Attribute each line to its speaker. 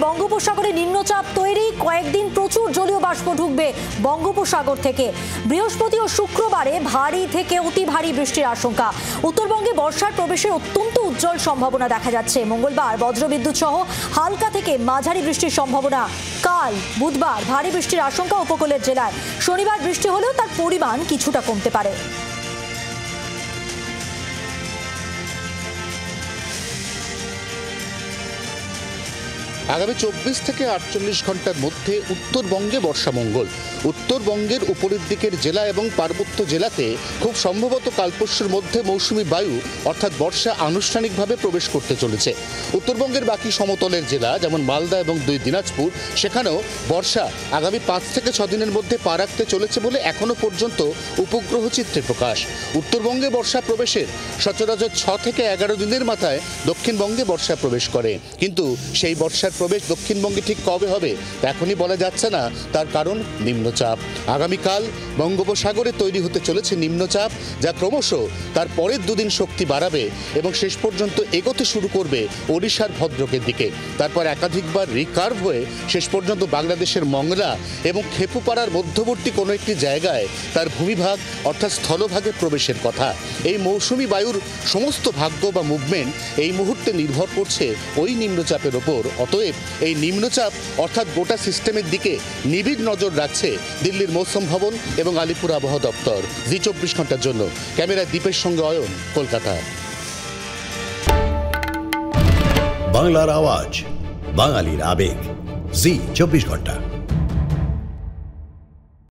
Speaker 1: বঙ্গোপসাগরে নিম্নচাপ তৈরি, কয়েকদিন প্রচুর জলীয় বাষ্প ঢুকবে বঙ্গোপসাগর থেকে। বৃহস্পতি ও শুক্রবারে ভারী থেকে অতি ভারী বৃষ্টির আশঙ্কা। উত্তরবঙ্গে বর্ষার প্রবেশের অত্যন্ত উজ্জ্বল সম্ভাবনা দেখা যাচ্ছে। মঙ্গলবার বজ্রবিদ্যুৎ সহ হালকা থেকে মাঝারি বৃষ্টির সম্ভাবনা। কাল বুধবার ভারী বৃষ্টির আশঙ্কা উপকূলের জেলায়। শনিবার বৃষ্টি হলেও তার পরিমাণ কিছুটা কমতে পারে।
Speaker 2: আগামী 24 থেকে 48 ঘন্টার মধ্যে উত্তরবঙ্গে বর্ষামঙ্গল। উত্তরবঙ্গের উপরের দিকের জেলা এবং পার্বত্য জেলাতে খুব সম্ভবত কাল পরশুর মধ্যে মৌসুমি বায়ু অর্থাৎ বর্ষা আনুষ্ঠানিকভাবে প্রবেশ করতে চলেছে। উত্তরবঙ্গের বাকি সমতলের জেলা যেমন মালদা এবং 2 দিনাজপুর, সেখানেও বর্ষা আগামী 5 থেকে 6 দিনের মধ্যে পা রাখতে চলেছে বলে এখনো পর্যন্ত উপগ্রহ চিত্রে প্রকাশ। উত্তরবঙ্গে বর্ষা প্রবেশের সচরাচর 6 থেকে 11 দিনের মাথায় দক্ষিণবঙ্গে বর্ষা প্রবেশ করে, কিন্তু সেই বর্ষার প্রবেশ দক্ষিণবঙ্গে ঠিক কবে হবে তা এখনই বলা যাচ্ছে না। তার কারণ নিম্নচাপ। আগামীকাল বঙ্গোপসাগরে তৈরি হতে চলেছে নিম্নচাপ, যা ক্রমশ তার পরের দুদিন শক্তি বাড়াবে এবং শেষ পর্যন্ত এগোতে শুরু করবে ওড়িশার ভদ্রকের দিকে। তারপর একাধিকবার রিকার্ভ হয়ে শেষ পর্যন্ত বাংলাদেশের মংলা এবং খেপুপাড়ার মধ্যবর্তী কোনো একটি জায়গায় তার ভূমিভাগ অর্থাৎ স্থলভাগে প্রবেশের কথা। এই মৌসুমি বায়ুর সমস্ত ভাগ্য বা মুভমেন্ট এই মুহূর্তে নির্ভর করছে ওই নিম্নচাপের ওপর। অতএব এই নিম্নচাপ অর্থাৎ গোটা সিস্টেমের দিকে নিবিড় নজর রাখছে দিল্লির মৌসুম ভবন এবং আলিপুর আবহাওয়া দপ্তর। জি 24 ঘন্টার জন্য ক্যামেরায় দীপের সঙ্গে অয়ন, কলকাতা।
Speaker 3: বাংলার আওয়াজ, বাঙালির আবেগ, জি 24 ঘন্টা।